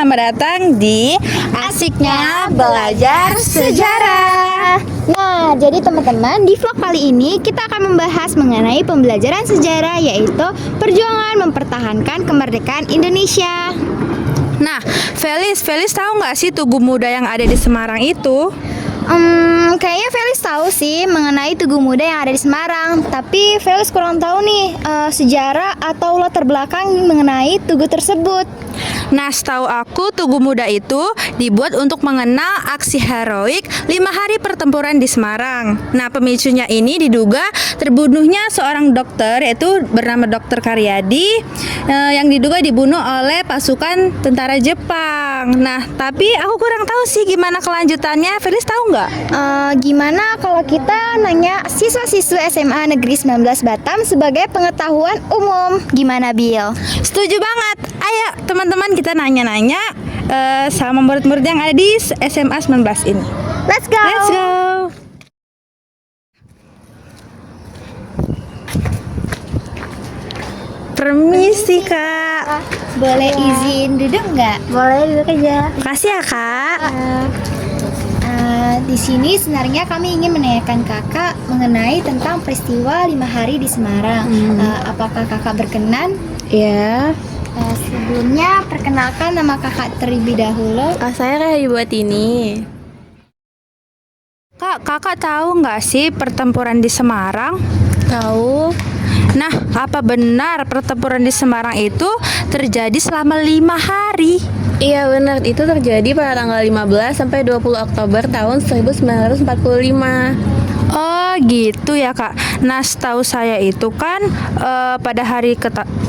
selamat datang di Asiknya Belajar Sejarah. Nah, jadi teman-teman, di vlog kali ini kita akan membahas mengenai pembelajaran sejarah, yaitu perjuangan mempertahankan kemerdekaan Indonesia. Nah, Felis tahu nggak sih Tugu Muda yang ada di Semarang itu? Kayaknya Felis tahu sih mengenai Tugu Muda yang ada di Semarang. Tapi Felis kurang tahu nih sejarah atau latar belakang mengenai tugu tersebut. Nah, setahu aku Tugu Muda itu dibuat untuk mengenal aksi heroik 5 hari pertempuran di Semarang. Nah, pemicunya ini diduga terbunuhnya seorang dokter, yaitu bernama Dr. Karyadi, yang diduga dibunuh oleh pasukan tentara Jepang. Nah, tapi aku kurang tahu sih gimana kelanjutannya. Felis tahu nggak? Gimana kalau kita nanya siswa-siswa SMA Negeri 19 Batam sebagai pengetahuan umum? Gimana, Bill? Setuju banget. Ayo teman-teman, kita nanya-nanya sama murid-murid yang ada di SMA 19 ini. Let's go! Let's go! Permisi, Kak. Boleh izin duduk nggak? Boleh duduk aja. Makasih ya, Kak. Di sini sebenarnya kami ingin menanyakan kakak mengenai tentang peristiwa 5 hari di Semarang. Apakah kakak berkenan? Ya, Sebelumnya perkenalkan nama kakak terlebih dahulu. saya Rahayu buat ini. Kak, kakak tahu nggak sih pertempuran di Semarang? Tahu? Nah, apa benar pertempuran di Semarang itu terjadi selama 5 hari? Iya benar, itu terjadi pada tanggal 15 sampai 20 Oktober tahun 1945. Oh gitu ya, Kak. Nah, setahu saya itu kan pada hari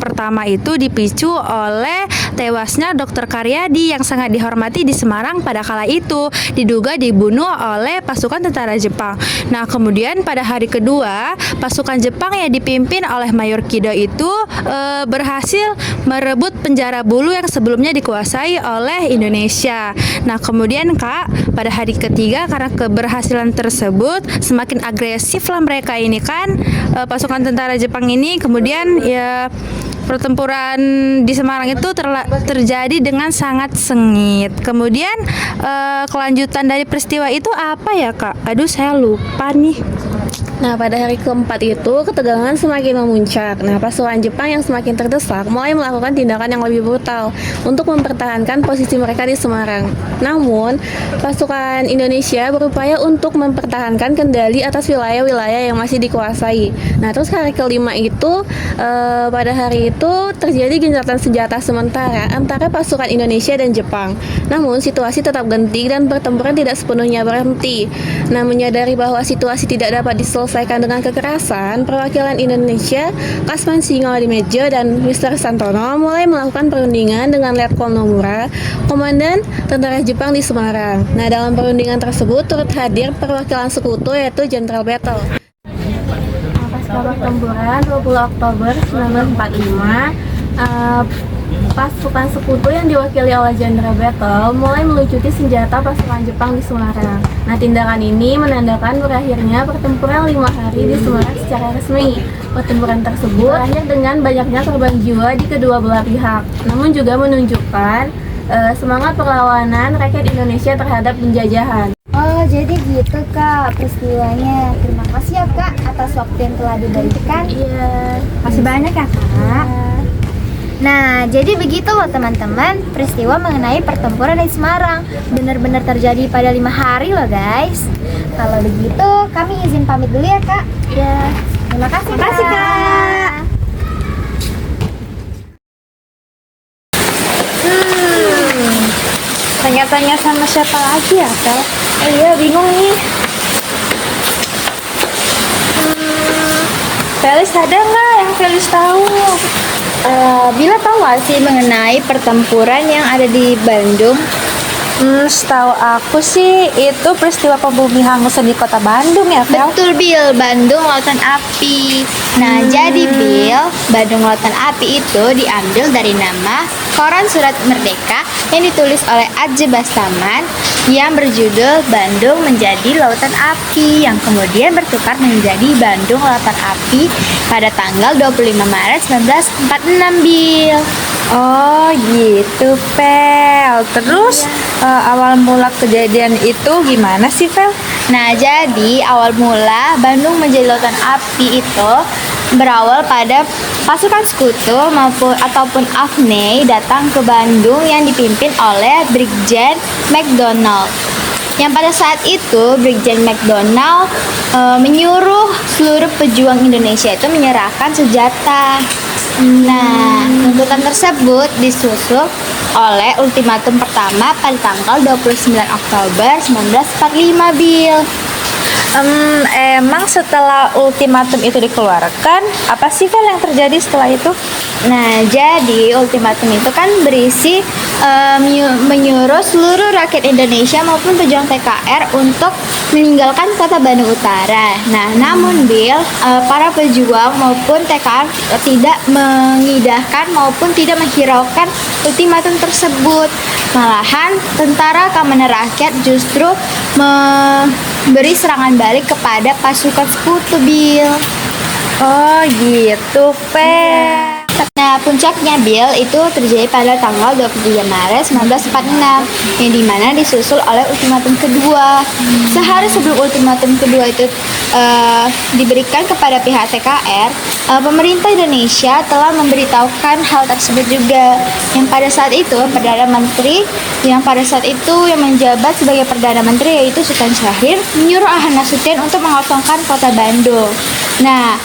pertama itu dipicu oleh tewasnya Dr. Karyadi yang sangat dihormati di Semarang pada kala itu, diduga dibunuh oleh pasukan tentara Jepang. Nah, kemudian pada hari kedua pasukan Jepang yang dipimpin oleh Mayor Kido itu berhasil merebut penjara Bulu yang sebelumnya dikuasai oleh Indonesia. Nah, kemudian Kak, pada hari ketiga karena keberhasilan tersebut semakin agresif lah mereka ini kan, pasukan tentara Jepang ini. Kemudian ya pertempuran di Semarang itu terjadi dengan sangat sengit. Kemudian kelanjutan dari peristiwa itu apa ya, Kak? Aduh, saya lupa nih. Nah, pada hari keempat itu ketegangan semakin memuncak. Nah, pasukan Jepang yang semakin terdesak mulai melakukan tindakan yang lebih brutal untuk mempertahankan posisi mereka di Semarang. Namun, pasukan Indonesia berupaya untuk mempertahankan kendali atas wilayah-wilayah yang masih dikuasai. Nah, terus hari kelima itu, pada hari itu terjadi gencatan senjata sementara antara pasukan Indonesia dan Jepang. Namun, situasi tetap genting dan pertempuran tidak sepenuhnya berhenti. Nah, menyadari bahwa situasi tidak dapat diselesaikan dengan kekerasan, perwakilan Indonesia, Kasman Singoadimejo dan Mr. Santono mulai melakukan perundingan dengan Letkol Nomura, komandan tentara Jepang di Semarang. Nah, dalam perundingan tersebut turut hadir perwakilan sekutu yaitu Jenderal Battle. Pasca pertempuran 20 Oktober 1945, pasukan sekutu yang diwakili oleh Jenderal Battle mulai melucuti senjata pasukan Jepang di Semarang. Nah, tindakan ini menandakan berakhirnya pertempuran 5 hari di Semarang secara resmi. Pertempuran tersebut berakhir dengan banyaknya korban jiwa di kedua belah pihak, namun juga menunjukkan semangat perlawanan rakyat Indonesia terhadap penjajahan. Oh, jadi gitu Kak peristiwanya. Terima kasih ya Kak atas waktu yang telah diberikan. Iya. Makasih banyak ya Kak. Nah, jadi begitu loh teman-teman, peristiwa mengenai pertempuran di Semarang benar-benar terjadi pada 5 hari loh guys. Kalau begitu, kami izin pamit dulu ya Kak. Ya. Terima kasih Kak. Tanya-tanya sama siapa lagi ya, Kak? Iya, bingung nih. Felis ada nggak yang Felis tahu? Bila tahu nggak sih mengenai pertempuran yang ada di Bandung? Setahu aku sih itu peristiwa pembumi hangusan di kota Bandung ya, Fel? Betul Bill, Bandung Lautan Api. Nah, jadi Bill, Bandung Lautan Api itu diambil dari nama koran surat merdeka yang ditulis oleh Adje Bastaman yang berjudul Bandung Menjadi Lautan Api, yang kemudian bertukar menjadi Bandung Lautan Api pada tanggal 25 Maret 1946, Bill. Oh gitu, Pel. Terus awal mula kejadian itu gimana sih, Pel? Nah, jadi awal mula Bandung menjadi lautan api itu berawal pada pasukan sekutu ataupun AFNEI datang ke Bandung yang dipimpin oleh Brigjen McDonald. Yang pada saat itu Brigjen McDonald menyuruh seluruh pejuang Indonesia itu menyerahkan senjata. Nah, tuntutan tersebut disusul oleh ultimatum pertama pada tanggal 29 Oktober 1945, Bill. Emang setelah ultimatum itu dikeluarkan, apa sih, Pel, yang terjadi setelah itu? Nah, jadi ultimatum itu kan berisi menyuruh seluruh rakyat Indonesia maupun pejuang TKR untuk meninggalkan kota Bandung Utara. Nah, namun Bill, para pejuang maupun TKR tidak mengindahkan maupun tidak menghiraukan ultimatum tersebut. Malahan, tentara keamanan rakyat justru memberi serangan balik kepada pasukan sekutu, Bill. Oh gitu, Pel. Nah, puncaknya, Bill, itu terjadi pada tanggal 23 Maret 1946 yang dimana disusul oleh ultimatum kedua. Sehari sebelum ultimatum kedua itu diberikan kepada pihak TKR, pemerintah Indonesia telah memberitahukan hal tersebut juga. Yang pada saat itu Perdana Menteri yang menjabat sebagai Perdana Menteri yaitu Sultan Syahrir menyuruh Ahmad Nasution untuk mengosongkan kota Bandung. Nah,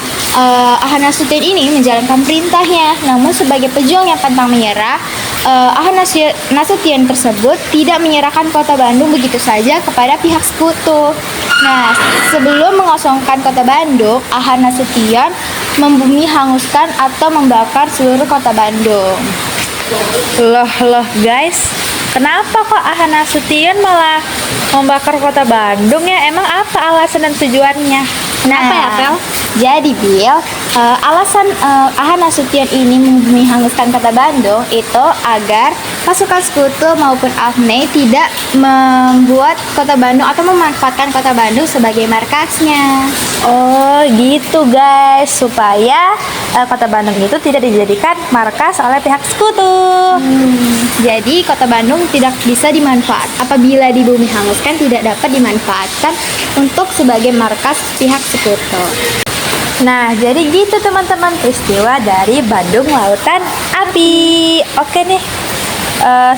Ahmad Nasution ini menjalankan perintahnya, namun sebagai pejuang yang pantang menyerah, Ahmad Nasution tersebut tidak menyerahkan kota Bandung begitu saja kepada pihak sekutu. Nah, sebelum mengosongkan kota Bandung, Ahmad Nasution membumi hanguskan atau membakar seluruh kota Bandung. Loh guys, kenapa kok Ahmad Nasution malah membakar kota Bandung ya? Emang apa alasan dan tujuannya? Kenapa ya, Pel? Jadi, Bill, alasan Ahmad Nasution ini membumi hanguskan kota Bandung itu agar pasukan sekutu maupun AFNEI tidak membuat kota Bandung atau memanfaatkan kota Bandung sebagai markasnya. Oh gitu guys, supaya kota Bandung itu tidak dijadikan markas oleh pihak sekutu. Jadi kota Bandung tidak bisa dimanfaatkan apabila dibumi hanguskan, tidak dapat dimanfaatkan untuk sebagai markas pihak sekutu. Nah, jadi gitu teman-teman peristiwa dari Bandung Lautan Api. Oke nih,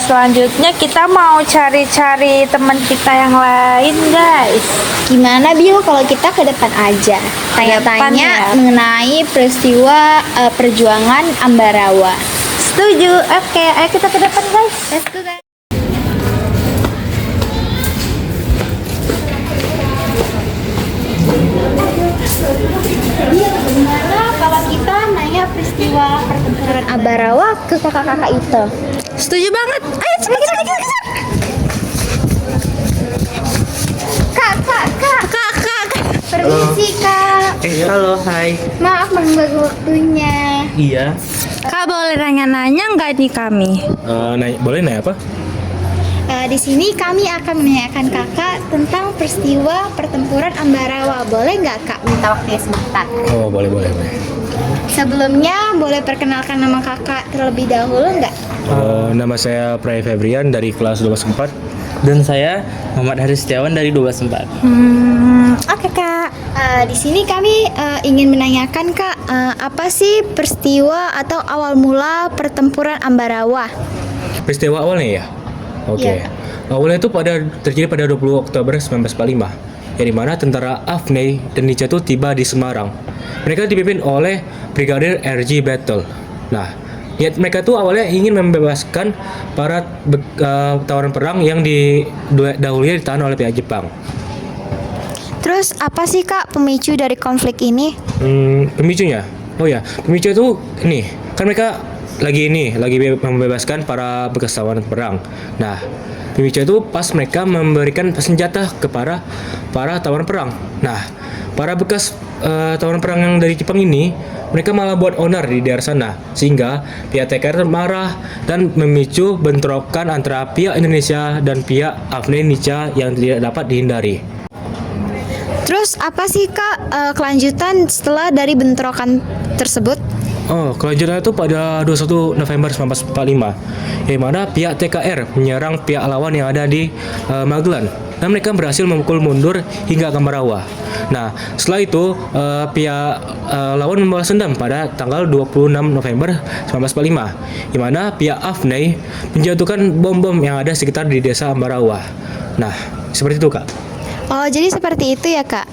selanjutnya kita mau cari-cari teman kita yang lain, guys. Gimana, Bill, kalau kita ke depan aja tanya-tanya ya? mengenai peristiwa perjuangan Ambarawa. Setuju. Oke, ayo kita ke depan, guys. Let's go, guys. Gimana kalau kita nanya peristiwa pertempuran Ambarawa ke kakak-kakak itu? Setuju banget. Ayo cepat. Kak. Permisi, Kak. Halo, hai. Maaf mengganggu waktunya. Iya. Kak, boleh nanya-nanya nggak nih kami? Boleh nanya apa? Di sini kami akan menanyakan kakak tentang peristiwa pertempuran Ambarawa. Boleh nggak, Kak, minta waktunya sebentar? Oh, boleh. Sebelumnya boleh perkenalkan nama kakak terlebih dahulu nggak? Nama saya Pray Febrian dari kelas 12 Dan saya Muhammad Haris Setiawan dari 12/4. Oke, Kak. Di sini kami ingin menanyakan, Kak, apa sih peristiwa atau awal mula pertempuran Ambarawa? Peristiwa awalnya ya? Oke. Iya. Awalnya itu terjadi pada 20 Oktober 1945, yang dimana tentara AFNEI dan NICA itu tiba di Semarang. Mereka dipimpin oleh Brigadir R.J. Battle. Nah, niat mereka tuh awalnya ingin membebaskan para tawanan perang yang dahulunya ditahan oleh pihak Jepang. Terus apa sih, Kak, pemicu dari konflik ini? Pemicunya? Oh ya, pemicu itu ini. Kan mereka lagi membebaskan para bekas tawanan perang. Nah, pemicu itu pas mereka memberikan senjata kepada para tawanan perang. Nah, para bekas tawanan perang yang dari Jepang ini, mereka malah buat onar di daerah sana, sehingga pihak TKR marah dan memicu bentrokan antara pihak Indonesia dan pihak AFNEI NICA yang tidak dapat dihindari. Terus apa sih, Kak, kelanjutan setelah dari bentrokan tersebut? Oh, kelanjutannya itu pada 21 November 1945, yang mana pihak TKR menyerang pihak lawan yang ada di Magelan, dan mereka berhasil memukul mundur hingga ke Ambarawa. Nah, setelah itu pihak lawan membalas dendam pada tanggal 26 November 1945, di mana pihak AFNI menjatuhkan bom-bom yang ada sekitar di desa Ambarawa. Nah, seperti itu, Kak. Oh, jadi seperti itu ya, Kak?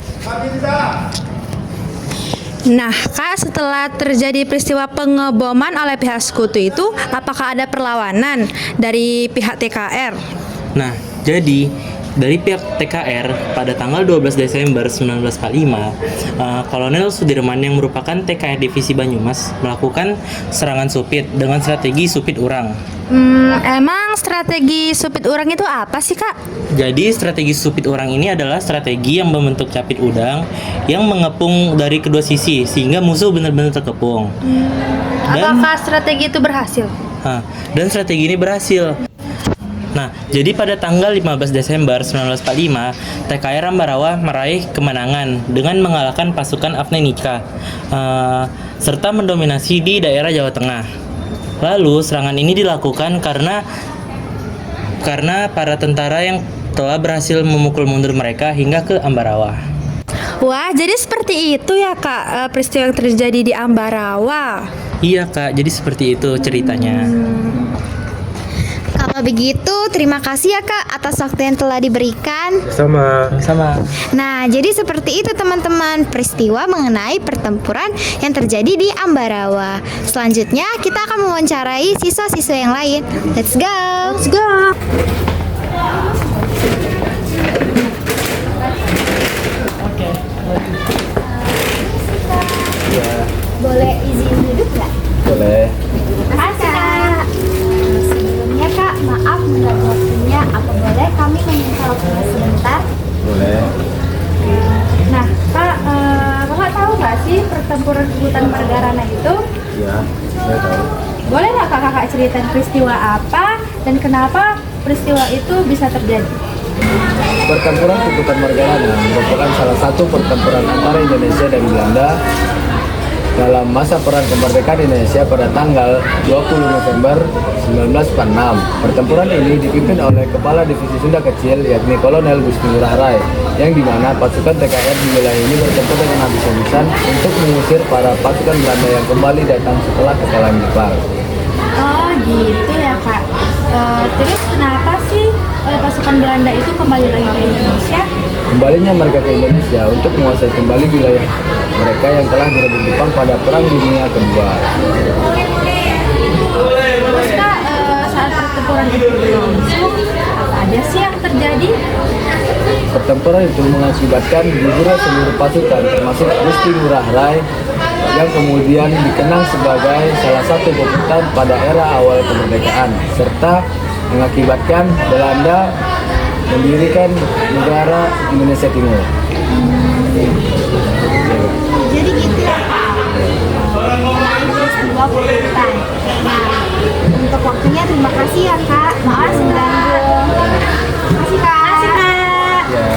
Nah, Kak, setelah terjadi peristiwa pengeboman oleh pihak sekutu itu, apakah ada perlawanan dari pihak TKR? Nah, jadi dari pihak TKR pada tanggal 12 Desember 1945, Kolonel Sudirman yang merupakan TKR Divisi Banyumas melakukan serangan supit dengan strategi supit urang. Emang strategi supit urang itu apa sih, Kak? Jadi strategi supit urang ini adalah strategi yang membentuk capit udang yang mengepung dari kedua sisi sehingga musuh benar-benar terkepung. Apakah strategi itu berhasil? Dan strategi ini berhasil. Nah, jadi pada tanggal 15 Desember 1945, TKR Ambarawa meraih kemenangan dengan mengalahkan pasukan AFNI Nika serta mendominasi di daerah Jawa Tengah. Lalu serangan ini dilakukan karena para tentara yang telah berhasil memukul mundur mereka hingga ke Ambarawa. Wah, jadi seperti itu ya, Kak, peristiwa yang terjadi di Ambarawa. Iya, Kak, jadi seperti itu ceritanya. Kalau begitu, terima kasih ya, Kak, atas waktu yang telah diberikan. Sama. Nah, jadi seperti itu teman-teman, peristiwa mengenai pertempuran yang terjadi di Ambarawa. Selanjutnya, kita akan mewawancarai siswa-siswa yang lain. Let's go! Let's go! Boleh izin duduk nggak? Boleh. Makasih, Kak. Sebelumnya, Kak, maaf mengganggu waktunya. Apa boleh kami meminta waktunya sebentar? Boleh. Nah, Kak, Kakak tahu nggak sih pertempuran Hutan Margarana itu? Ya, saya tahu. Boleh nggak Kakak ceritain peristiwa apa dan kenapa peristiwa itu bisa terjadi? Pertempuran Hutan Margarana merupakan salah satu pertempuran antara Indonesia dan Belanda dalam masa perang kemerdekaan Indonesia pada tanggal 20 November 1946. Pertempuran ini dipimpin oleh Kepala Divisi Sunda Kecil yakni Kolonel Gusti Ngurah Rai, yang dimana pasukan TKR di wilayah ini bertempur dengan habis-habisan untuk mengusir para pasukan Belanda yang kembali datang setelah kekalahan Jepang. Oh gitu ya, Kak. Terus kenapa sih pasukan Belanda itu kembali lagi ke Indonesia? Kembalinya mereka ke Indonesia untuk menguasai kembali wilayah mereka yang telah direbut Jepang pada Perang Dunia Kedua. Terus Kak, saat pertempuran itu berlangsung, apa aja sih yang terjadi? Pertempuran itu mengakibatkan gugurnya seluruh pasukan termasuk Gusti Ngurah Rai yang kemudian dikenang sebagai salah satu pemberontak pada era awal kemerdekaan, serta mengakibatkan Belanda mendirikan negara Indonesia Timur. Jadi gitu ya, Kak. Peristiwa pemberontakan. Nah, untuk waktunya terima kasih ya, Kak. Maaf mengganggu. Makasih, Kak. Makasih, Kak. Ya.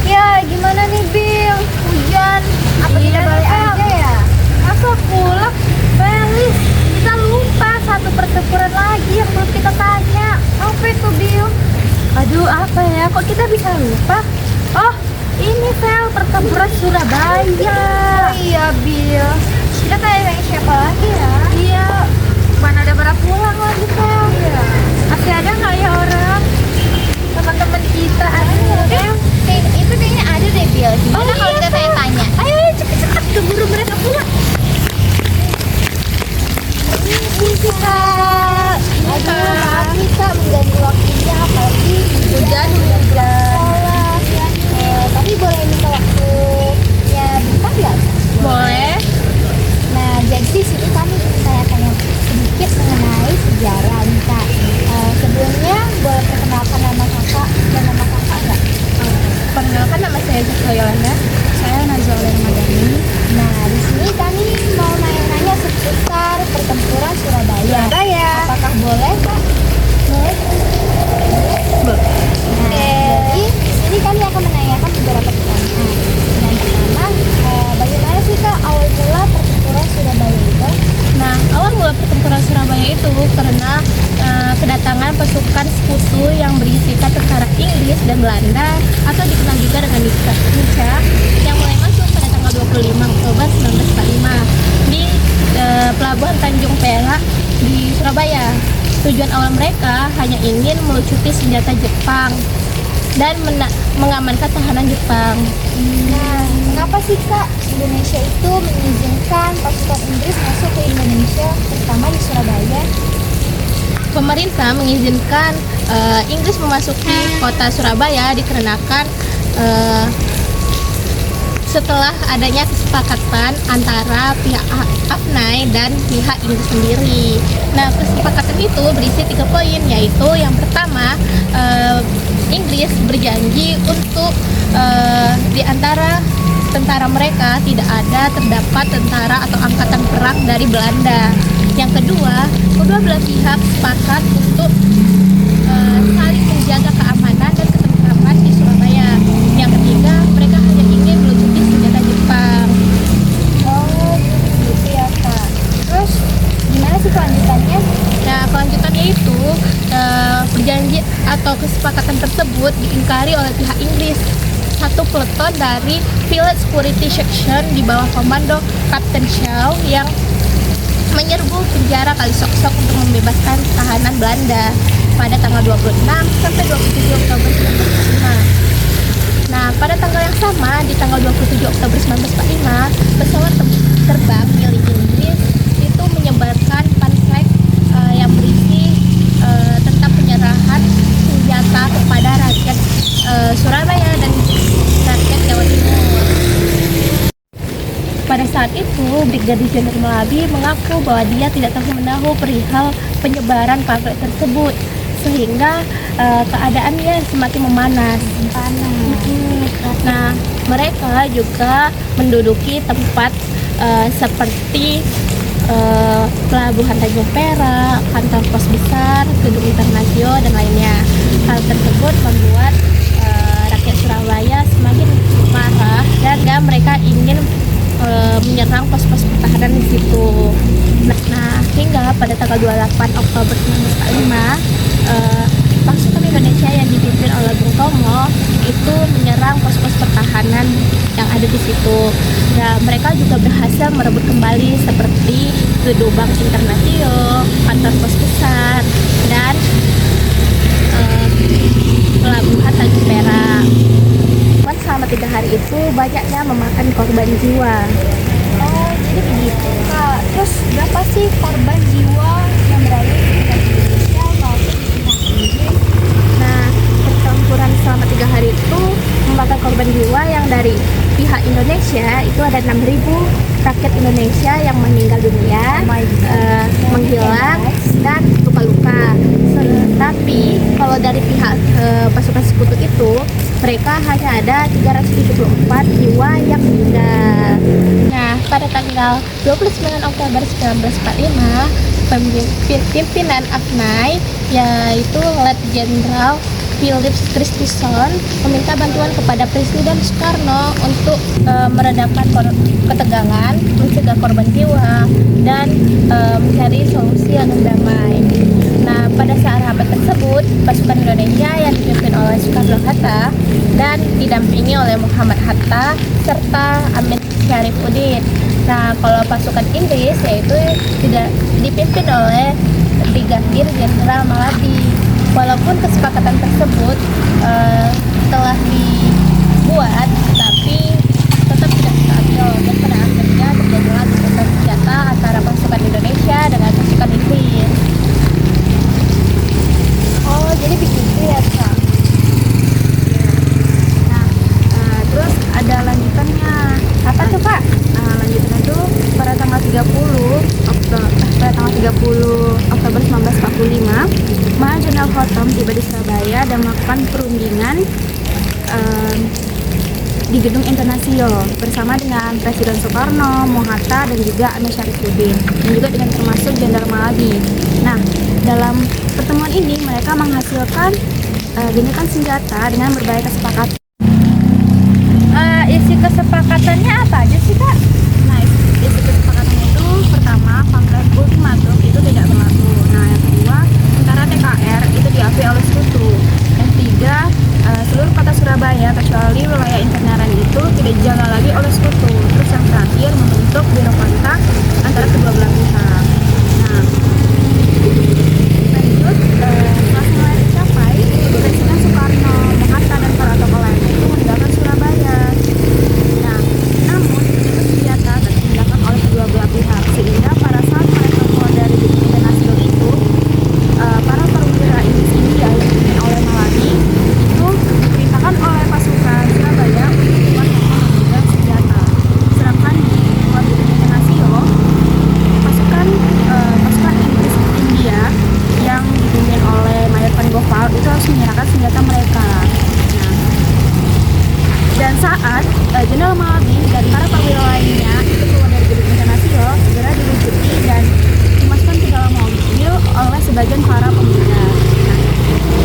Ya, gimana nih, Bill? Hujan. Apa tidak balik aja ya? Masa pulang? Felis, kita lupa satu pertempuran lagi yang belum kita tanya. Apa itu, Bill? Aduh, apa ya? Kok kita bisa lupa? Oh, ini Fel, pertempuran Surabaya. Oh iya, Bill. Kita tanya siapa lagi ya? Iya, mana ada pada pulang lagi, Fel. Iya. Masih ada nggak ya orang? Teman-teman kita ada ya? Itu kayaknya ada deh, Bill. Gimana kalau kita tanya-tanya? Ayo, cepet-cepet keburu mereka pulang. Ini Kak. Aduh, maaf nih Kak mengganggu waktunya, apalagi hujan. Tapi boleh minta waktunya bentar nggak? Boleh. Nah, jadi di sini kami ingin tanya-tanya sedikit mengenai sejarah nih Kak. Sebelumnya boleh dan Belanda atau dikenal juga dengan Muncak yang mulai masuk pada tanggal 25 Oktober 1945 di Pelabuhan Tanjung Perak di Surabaya. Tujuan awal mereka hanya ingin melucuti senjata Jepang dan mengamankan tahanan Jepang. Nah, mengapa sih Kak Indonesia itu mengizinkan pasukan Inggris masuk ke Indonesia, terutama di Surabaya? Pemerintah mengizinkan Inggris memasuki kota Surabaya dikarenakan setelah adanya kesepakatan antara pihak AFNAI dan pihak Inggris sendiri. Nah, kesepakatan itu berisi 3 poin, yaitu yang pertama, Inggris berjanji untuk di antara tentara mereka tidak ada terdapat tentara atau angkatan perang dari Belanda. Yang kedua, kedua belah pihak sepakat untuk saling menjaga keamanan dan ketentraman di Surabaya. Yang ketiga, mereka hanya ingin melucuti senjata Jepang. Oh, gitu ya Kak. Terus gimana sih kelanjutannya? Nah, kelanjutannya itu perjanjian atau kesepakatan tersebut diingkari oleh pihak Inggris. Satu peleton dari Fleet Security Section di bawah komando Kapten Shaw yang menyerbu penjara Kalisosok untuk membebaskan tahanan Belanda pada tanggal 26 sampai 27 Oktober 1945. Nah, pada tanggal yang sama, di tanggal 27 Oktober 1945, pesawat terbang milik Inggris itu menyebarkan pamflet yang berisi tentang penyerahan senjata kepada rakyat Surabaya dan rakyat Jawa Timur. Pada saat itu, Brigadir Jenderal Malabi mengaku bahwa dia tidak tahu menahu perihal penyebaran pamflet tersebut, sehingga keadaannya semakin memanas. Nah, mereka juga menduduki tempat seperti Pelabuhan Tanjung Perak, kantor pos besar, gedung Internasio, dan lainnya. Hal tersebut membuat rakyat Surabaya semakin marah dan mereka ingin menyerang pos-pos pertahanan di situ. Nah, hingga pada tanggal 28 Oktober 1945, pasukan Indonesia yang dipimpin oleh Bung Tomo itu menyerang pos-pos pertahanan yang ada di situ. Nah, mereka juga berhasil merebut kembali seperti gedung Bank Internasio, kantor pos besar, dan Pelabuhan Tanjung Perak. Selama 3 hari itu banyaknya memakan korban jiwa. Oh, jadi begitu Kak. Terus berapa sih korban jiwa yang berada di Indonesia maupun di pihak Inggris? Nah, pertempuran selama 3 hari itu memakan korban jiwa yang dari pihak Indonesia itu ada 6.000 rakyat Indonesia yang meninggal dunia, menghilang, dan luka-luka. Tapi kalau dari pihak pasukan sekutu itu, mereka hanya ada 374 jiwa yang meninggal. Nah, pada tanggal 29 Oktober 1945, pimpinan AFNAI yaitu Letnan Jenderal Philip Christison meminta bantuan kepada Presiden Soekarno untuk meredakan ketegangan, mencegah korban jiwa, dan mencari solusi yang damai. Nah, pada saat rapat tersebut, pasukan Indonesia yang dipimpin oleh Soekarno-Hatta dan didampingi oleh Muhammad Hatta serta Amin Syarifuddin. Nah, kalau pasukan Inggris yaitu tidak dipimpin oleh Brigadir Jenderal Malabi. Walaupun kesepakatan tersebut telah dibuat, tapi tetap tidak stabil dan pada akhirnya terjadilah gesekan senjata antara pasukan Indonesia dengan pasukan Inggris. Oh, jadi begitu ya Kak. Terus ada lanjutannya. Apa tuh, Pak? Lanjutannya tuh pada tanggal 30 Oktober 1945, Maha Jenderal Hottom tiba di Surabaya dan melakukan perundingan di gedung Internasio bersama dengan Presiden Soekarno, Hatta, dan juga Amin Syarifuddin, dan juga dengan termasuk Jenderal Malabi. Nah, dalam pertemuan ini mereka menghasilkan gencatan senjata dengan berbagai kesepakatan. Isi kesepakatannya apa aja sih, Kak? Nah, isi kesepakatannya itu pertama, pamflet ultimatum itu tidak berlaku. Nah, yang kedua, tentara TKR itu diakui oleh Sekutu. Yang ketiga, seluruh Jenderal Malabi dan para perwira lainnya itu keluar dari gedung internasional segera dilucuti dan dimasukkan ke dalam mobil oleh sebagian para pemuda. Nah,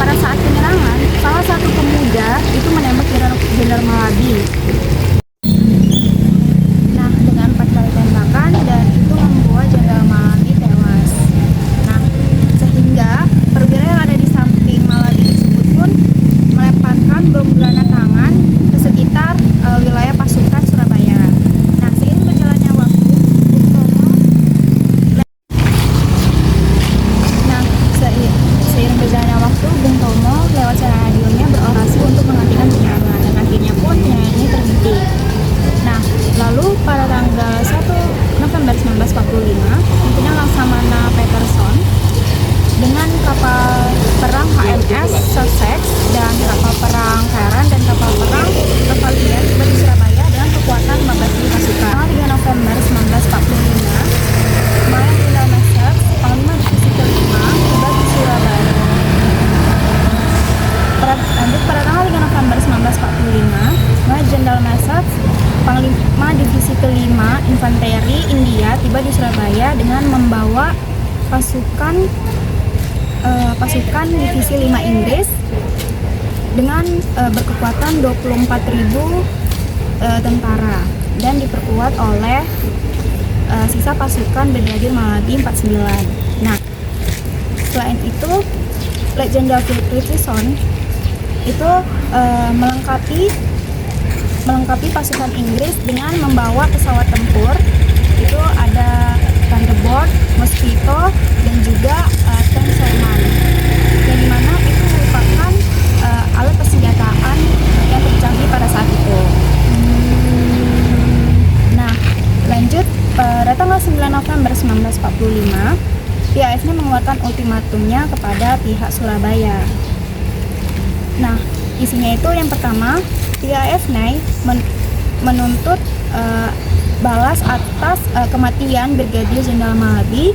pada saat penyerangan, salah satu pemuda itu menembak Jenderal Malabi. Nah, dengan 4 kali tembakan dan itu membuat Jenderal Malabi tewas. Nah, sehingga perwira yang ada di samping Malabi tersebut pun melemparkan bom granat tangan ke sekitar wilayah pasukan Surabaya. Nah, seiring berjalannya waktu, Bung Tomo lewat siaran radionya berorasi untuk menghentikan penyerangan dan akhirnya pun penyerangan ini terhenti. Nah, lalu pada tanggal 1 November 1945, Pimpinan Laksamana Peterson dengan kapal perang HMS Sussex dan kapal perang Heron dan kapal perang Cavalier tiba di Surabaya dengan kekuatan 15.000 pasukan. Tanggal 3 November 1945, Mayor Jenderal Messex, Panglima Divisi kelima, tiba di Surabaya. Lanjut pada tanggal 3 November 1945, Mayor Jenderal Messex, Panglima Divisi kelima Infanteri India tiba di Surabaya dengan membawa pasukan Divisi 5 Inggris dengan berkekuatan 24.000 tentara dan diperkuat oleh sisa pasukan Brigadir Malabi 49. Nah, selain itu, Letjen Philip Richardson itu melengkapi pasukan Inggris dengan membawa pesawat tempur. Itu ada Thunderbird, Mosquito, dan juga tank Sherman. Yang dimana itu merupakan alat persenjataan yang tercanggih pada saat itu. Nah, lanjut pada tanggal 9 November 1945, pihak AFNI mengeluarkan ultimatumnya kepada pihak Surabaya. Nah, isinya itu yang pertama, pihak AFNI menuntut balas atas kematian Brigadir Jenderal Malabi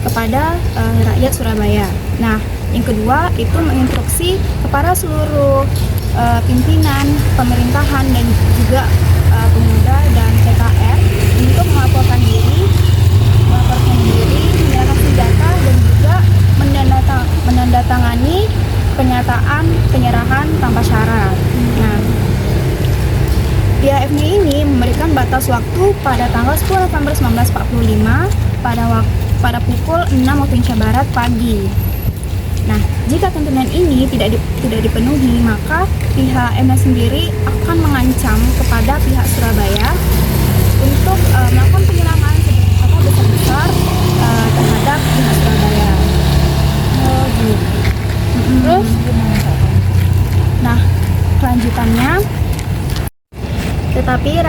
kepada rakyat Surabaya. Nah, yang kedua itu menginstruksi kepada seluruh pimpinan pemerintahan dan juga pemuda dan TKR untuk melaporkan diri, menyerahkan senjata dan juga menandatangani pernyataan penyerahan tanpa syarat. Nah, pihak AFNI ini memberikan batas waktu pada tanggal 10 November 1945 pada pukul 6 waktu Indonesia Barat pagi. Nah, jika tuntutan ini tidak dipenuhi, maka pihak AFNI sendiri akan mengancam kepada pihak Surabaya untuk melakukan penyerangan besar-besar terhadap pihak Surabaya. Terus, nah, kelanjutannya, tetapi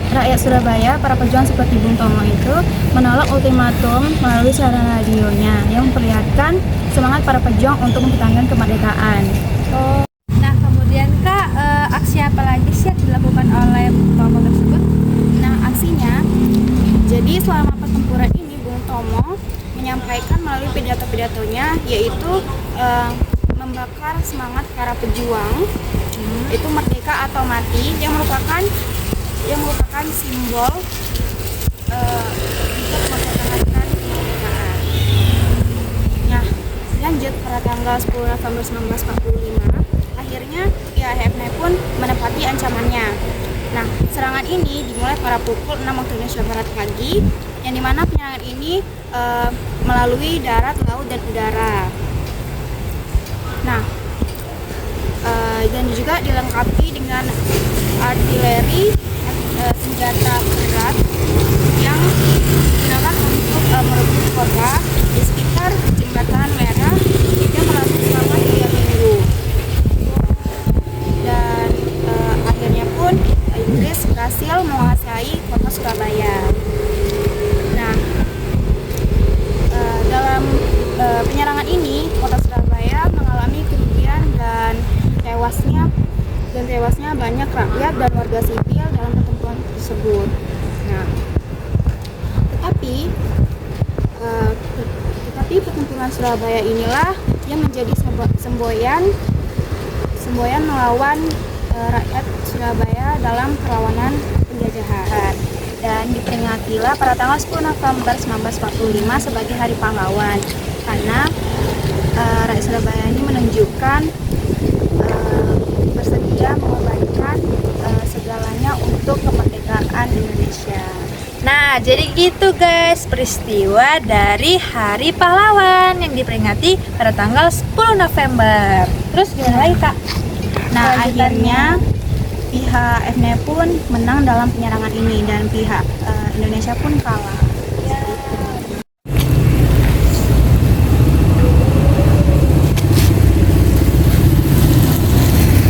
rakyat Surabaya, para pejuang seperti Bung Tomo itu menolak ultimatum melalui siaran radionya yang memperlihatkan semangat para pejuang untuk mempertahankan kemerdekaan. Nah, kemudian Kak, aksi apa lagi sih yang dilakukan oleh Bung Tomo tersebut? Nah, aksinya, jadi selama pertempuran ini Bung Tomo menyampaikan melalui pidato-pidatonya, yaitu membakar semangat para pejuang, itu merdeka atau mati, yang merupakan simbol untuk mempertahankan kemerdekaan. Nah, lanjut pada tanggal 10 November 1945, akhirnya pihak AFNI pun menepati ancamannya. Nah, serangan ini dimulai pada pukul 6 waktu Indonesia Barat pagi, yang dimana penyerangan ini melalui darat, laut, dan udara. Nah, dan juga dilengkapi dengan artileri, senjata berat yang digunakan untuk merebut kota di sekitar Jembatan Merah yang berlangsung selama 3 minggu. Dan akhirnya pun Inggris berhasil menguasai kota Surabaya. Nah, dalam penyerangan ini kota Surabaya mengalami kerugian dan tewasnya banyak rakyat dan warga sipil dalam pertempuran tersebut. Nah, tetapi pertempuran Surabaya inilah yang menjadi semboyan melawan rakyat Surabaya dalam perlawanan penjajahan. Dan diperingatilah pada tanggal 10 November 1945 sebagai Hari Pahlawan, karena rakyat Surabaya ini menunjukkan bersedia mengorbankan segalanya untuk kemerdekaan Indonesia. Nah, jadi gitu guys peristiwa dari Hari Pahlawan yang diperingati pada tanggal 10 November. Terus gimana lagi Kak? Nah, akhirnya pihak FNE pun menang dalam penyerangan ini dan pihak Indonesia pun kalah. Ya,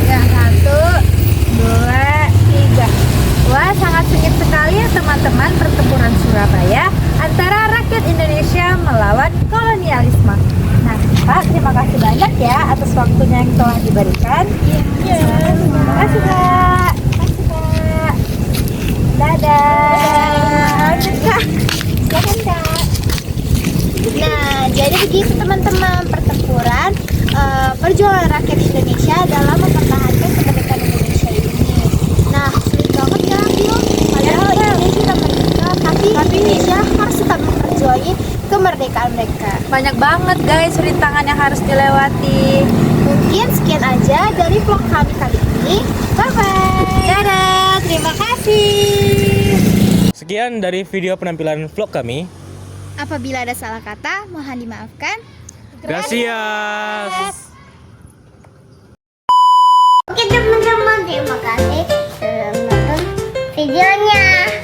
1, 2, 3. Wah, sangat sengit sekali ya teman-teman pertempuran Surabaya antara rakyat Indonesia melawan kolonialisme. Nah, Pak, terima kasih banyak ya atas waktunya yang telah diberikan. Terima kasih, Kak. Dadah. Kak. Silakan, Kak. Nah, jadi begitu teman-teman pertempuran perjuangan rakyat Indonesia dalam mempertahankan kemerdekaan Indonesia ini. Nah, sulit banget ya, Bil. Padahal ini kita merdeka, tapi Indonesia harus tetap memperjuangin kemerdekaan mereka. Banyak banget guys rintangan yang harus dilewati. Mungkin sekian aja dari vlog kami kali ini. Bye-bye. Dadah, terima kasih. Sekian dari video penampilan vlog kami. Apabila ada salah kata, mohon dimaafkan. Gracias. Oke teman-teman, terima kasih sudah menonton videonya.